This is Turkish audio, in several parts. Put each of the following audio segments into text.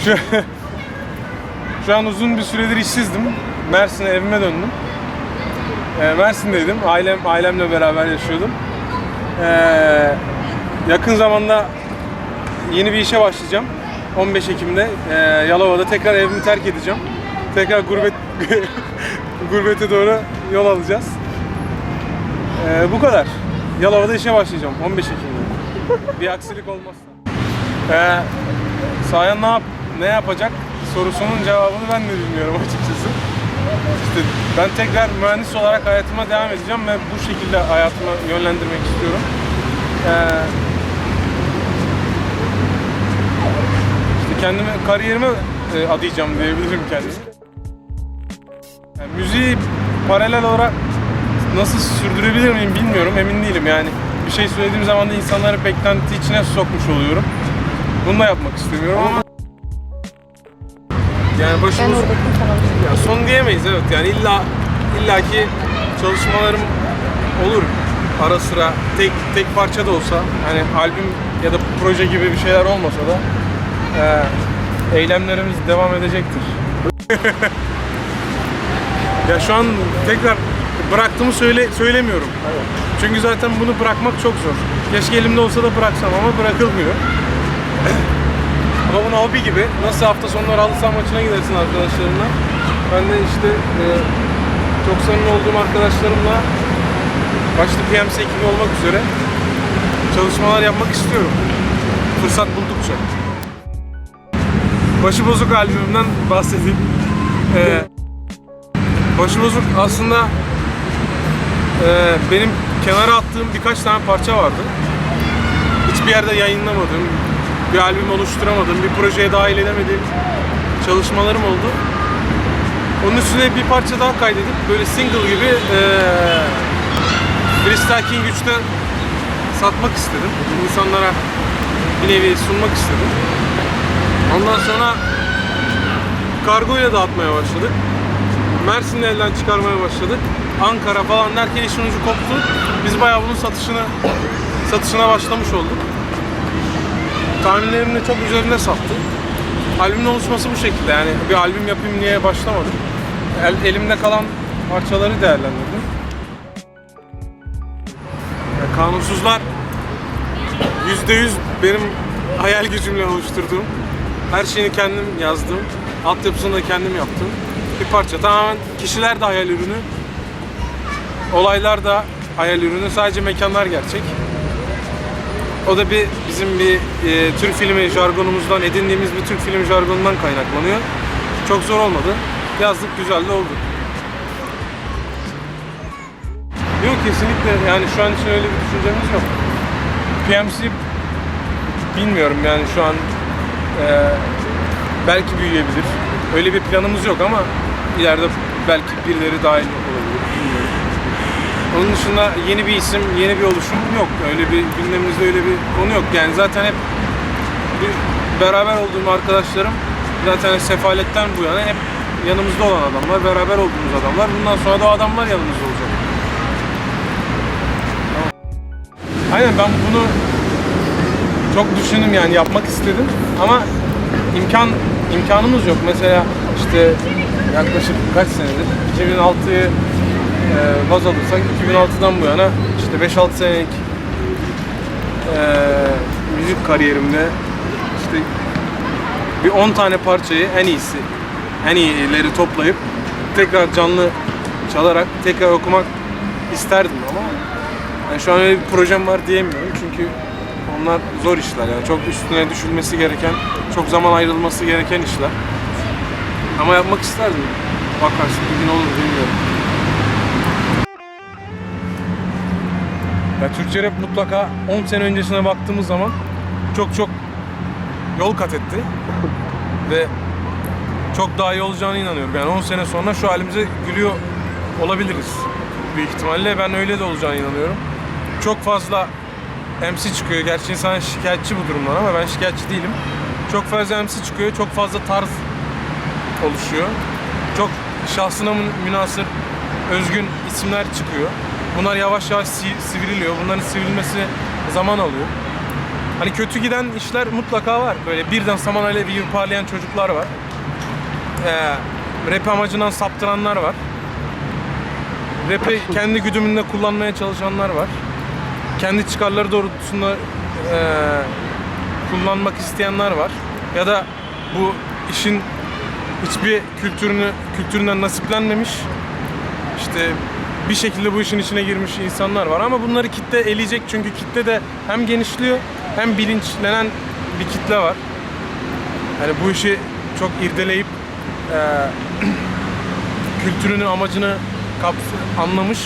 Şu, şu an uzun bir süredir işsizdim. Mersin'e evime döndüm. Mersin'deydim. Ailemle beraber yaşıyordum. Yakın zamanda yeni bir işe başlayacağım. 15 Ekim'de Yalova'da tekrar evimi terk edeceğim. Tekrar gurbete doğru yol alacağız. Bu kadar. Yalova'da işe başlayacağım 15 Ekim'de. Bir aksilik olmazsa. Sayan ne yapacak sorusunun cevabını ben de bilmiyorum açıkçası. İşte ben tekrar mühendis olarak hayatıma devam edeceğim ve bu şekilde hayatımı yönlendirmek istiyorum. İşte kendimi, kariyerime adayacağım diyebilirim kendime. Yani müziği paralel olarak nasıl sürdürebilir miyim bilmiyorum, emin değilim yani. Bir şey söylediğim zaman da insanları beklenti içine sokmuş oluyorum. Bunu da yapmak istemiyorum ama yani başımız ya son diyemeyiz, evet yani illaki çalışmalarım olur ara sıra, tek parça da olsa, hani albüm ya da proje gibi bir şeyler olmasa da eylemlerimiz devam edecektir. Ya şu an tekrar bıraktığımı söylemiyorum. Evet. Çünkü zaten bunu bırakmak çok zor. Keşke elimde olsa da bıraksam ama bırakılmıyor. Ama bunu hobi gibi, nasıl hafta sonları halı saha maçına gidersin arkadaşlarınla. Ben de işte çok samimi olduğum arkadaşlarımla başta PMC ekibi olmak üzere çalışmalar yapmak istiyorum. Fırsat buldukça. Başıbozuk albümümden bahsedeyim. Başıbozuk aslında benim kenara attığım birkaç tane parça vardı. Hiçbir yerde yayınlamadığım, bir albüm oluşturamadığım, bir projeye dahil edemediğim çalışmalarım oldu. Onun üstüne bir parça daha kaydedip böyle single gibi Freestyle King 3'te satmak istedim. İnsanlara bir nevi sunmak istedim. Ondan sonra kargoyla dağıtmaya başladık. Mersin'de elden çıkarmaya başladık. Ankara falan derken işin ucu koptu. Biz bayağı bunun satışına başlamış olduk. Tahminlerimin de çok üzerinde sattı. Albümün oluşması bu şekilde, yani bir albüm yapayım diye başlamadım. Elimde kalan parçaları değerlendirdim. Kanunsuzlar %100 benim hayal gücümle oluşturduğum, her şeyini kendim yazdım, altyapısını da kendim yaptım bir parça. Tamamen kişiler de hayal ürünü, olaylar da hayal ürünü, sadece mekanlar gerçek. O da bizim bir Türk filmi jargonumuzdan edindiğimiz bir Türk filmi jargonundan kaynaklanıyor. Çok zor olmadı. Yazdık, güzel de oldu. Yok, kesinlikle yani şu an için öyle bir düşüncemiz yok. PMC bilmiyorum yani şu an belki büyüyebilir. Öyle bir planımız yok ama ileride belki birileri dahil olabilir, bilmiyorum. Onun dışında yeni bir isim, yeni bir oluşum yok. Öyle bir gündemimizde öyle bir konu yok. Yani zaten hep beraber olduğum arkadaşlarım zaten sefaletten bu yana hep yanımızda olan adamlar, beraber olduğumuz adamlar. Bundan sonra da o adamlar yanımızda olacak. Aynen, ben bunu çok düşündüm yani, yapmak istedim ama imkanımız yok. Mesela işte yaklaşık kaç senedir 2006'yı baz alırsak 2006'dan bu yana işte 5-6 senelik müzik kariyerimde işte bir 10 tane parçayı en iyileri toplayıp tekrar canlı çalarak tekrar okumak isterdim ama yani şu an öyle bir projem var diyemiyorum çünkü onlar zor işler, yani çok üstüne düşülmesi gereken, çok zaman ayrılması gereken işler. Ama yapmak isterdim. Bakarsın bir gün olur, bilmiyorum. Ya Türkçe rap mutlaka 10 sene öncesine baktığımız zaman çok yol kat etti. Ve çok daha iyi olacağına inanıyorum. Yani 10 sene sonra şu halimize gülüyor olabiliriz. Büyük ihtimalle ben öyle de olacağına inanıyorum. Çok fazla MC çıkıyor. Gerçi insan şikayetçi bu durumdan ama ben şikayetçi değilim. Çok fazla MC çıkıyor. Çok fazla tarz oluşuyor. Çok şahsına münhasır, özgün isimler çıkıyor. Bunlar yavaş yavaş sivriliyor. Bunların sivrilmesi zaman alıyor. Hani kötü giden işler mutlaka var. Böyle birden saman alevi gibi parlayan çocuklar var. Rap amacından saptıranlar var. Rap'i kendi güdümünde kullanmaya çalışanlar var. Kendi çıkarları doğrultusunda kullanmak isteyenler var. Ya da bu işin hiçbir kültüründen nasiplenmemiş, işte bir şekilde bu işin içine girmiş insanlar var. Ama bunları kitle eleyecek, çünkü kitle de hem genişliyor hem bilinçlenen bir kitle var. Yani bu işi çok irdeleyip kültürünün amacını anlamış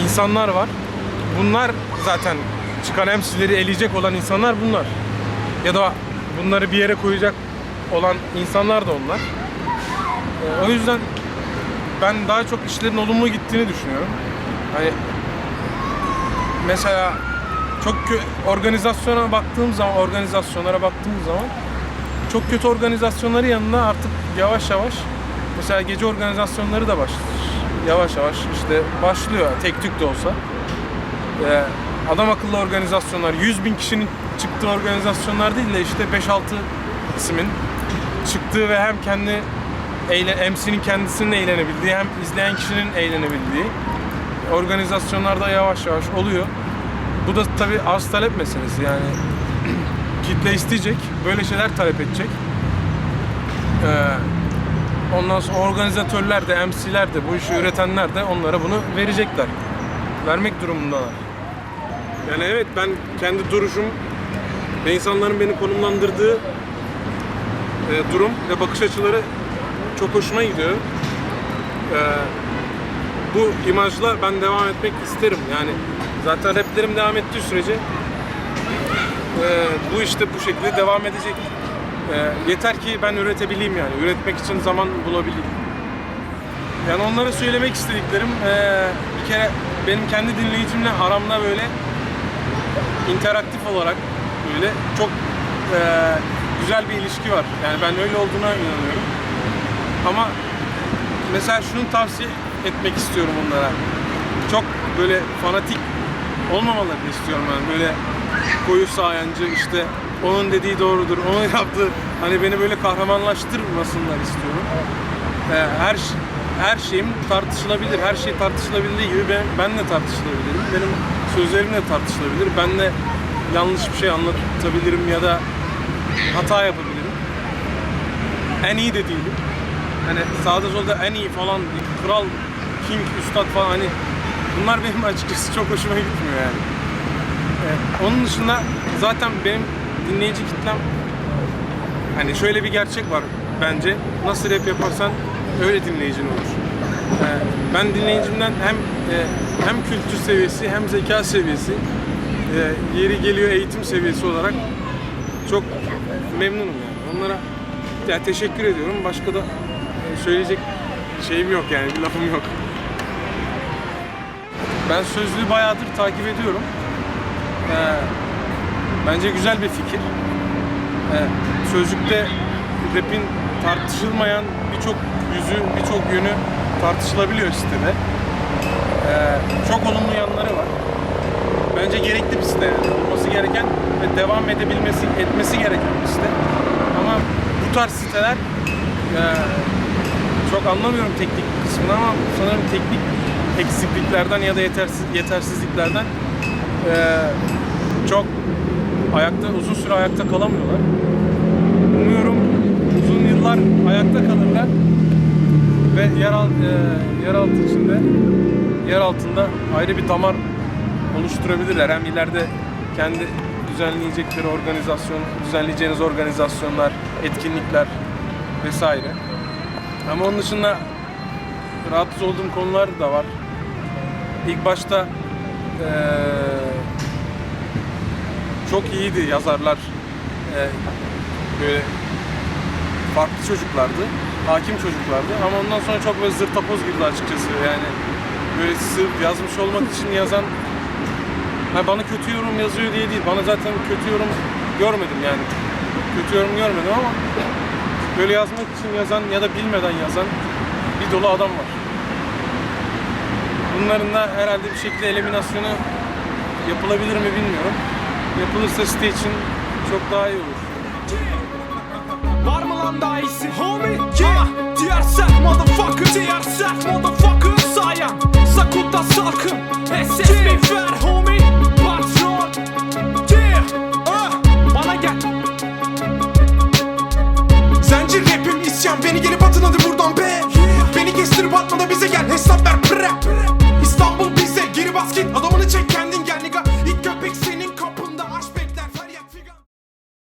insanlar var. Bunlar zaten çıkan MC'leri eleyecek olan insanlar bunlar. Ya da bunları bir yere koyacak olan insanlar da onlar. O yüzden ben daha çok işlerin olumlu gittiğini düşünüyorum. Hani mesela çok organizasyonlara baktığım zaman çok kötü organizasyonları yanına artık yavaş yavaş mesela gece organizasyonları da başlıyor. Yavaş yavaş işte başlıyor, tek tük de olsa. Adam akıllı organizasyonlar, 100.000 kişinin çıktığı organizasyonlar değil de işte 5-6 ismin çıktığı ve hem kendi MC'nin kendisinin eğlenebildiği hem izleyen kişinin eğlenebildiği organizasyonlarda yavaş yavaş oluyor. Bu da tabii arz talep meselesi, yani kitle isteyecek, böyle şeyler talep edecek. Ondan sonra organizatörler de, MC'ler de, bu işi üretenler de onlara bunu verecekler. Vermek durumundalar. Yani evet, ben kendi duruşum ve insanların beni konumlandırdığı durum ve bakış açıları çok hoşuma gidiyor. Bu imajla ben devam etmek isterim. Yani zaten raplerim devam ettiği sürece bu işte bu şekilde devam edecek. Yeter ki ben üretebileyim, yani üretmek için zaman bulabileyim. Yani onlara söylemek istediklerim, bir kere benim kendi dinleyicimle aramda böyle interaktif olarak böyle çok güzel bir ilişki var. Yani ben öyle olduğuna inanıyorum. Ama mesela şunu tavsiye etmek istiyorum onlara. Çok böyle fanatik olmamalarını istiyorum ben. Böyle koyu sayancı, işte onun dediği doğrudur, onun yaptığı, hani beni böyle kahramanlaştırmasınlar istiyorum. Her şeyim tartışılabilir, her şey tartışılabildiği gibi ben de tartışılabilirim. Benim sözlerim de tartışılabilir. Ben de yanlış bir şey anlatabilirim ya da hata yapabilirim. En iyi de değilim. Hani sağda solda en iyi falan, kral, king, üstad falan, hani bunlar benim açıkçası çok hoşuma gitmiyor yani. Onun dışında zaten benim dinleyici kitlem, hani şöyle bir gerçek var bence, nasıl rap yaparsan öyle dinleyicin olur. Ben dinleyicimden hem kültür seviyesi hem zeka seviyesi, yeri geliyor eğitim seviyesi olarak çok memnunum yani. Onlara teşekkür ediyorum. Başka da söyleyecek şeyim yok, yani bir lafım yok. Ben sözlüğü bayağıdır takip ediyorum. Bence güzel bir fikir. Sözlükte rap'in tartışılmayan birçok yüzü, birçok yönü tartışılabiliyor sitede. Çok olumlu yanları var. Bence gerekli bir site, yani olması gereken ve devam etmesi gereken bir site. Ama bu tarz siteler, çok anlamıyorum teknik kısmını ama sanırım teknik eksikliklerden ya da yetersizliklerden çok uzun süre ayakta kalamıyorlar. Umuyorum uzun yıllar ayakta kalırlar ve yer altında ayrı bir damar oluşturabilirler. Hem ileride kendi düzenleyeceğiniz organizasyonlar, etkinlikler vesaire. Ama onun dışında rahatsız olduğum konular da var. İlk başta çok iyiydi yazarlar. Böyle farklı çocuklardı, hakim çocuklardı. Ama ondan sonra çok böyle zırtapoz girdi açıkçası. Yani böyle sırf yazmış olmak için yazan, bana kötü yorum yazıyor diye değil. Bana zaten kötü yorum görmedim yani. Kötü yorum görmedim ama böyle yazmak için yazan ya da bilmeden yazan bir dolu adam var. Bunların da herhalde bir şekilde eliminasyonu yapılabilir mi bilmiyorum. yapılırsa site için çok daha iyi olur. Var mı lan daha iyisi homie? Yeah. Diğer sert motherfucker, diğer sert motherfucker. Sayan Sakuta salkım SS bir ver homie.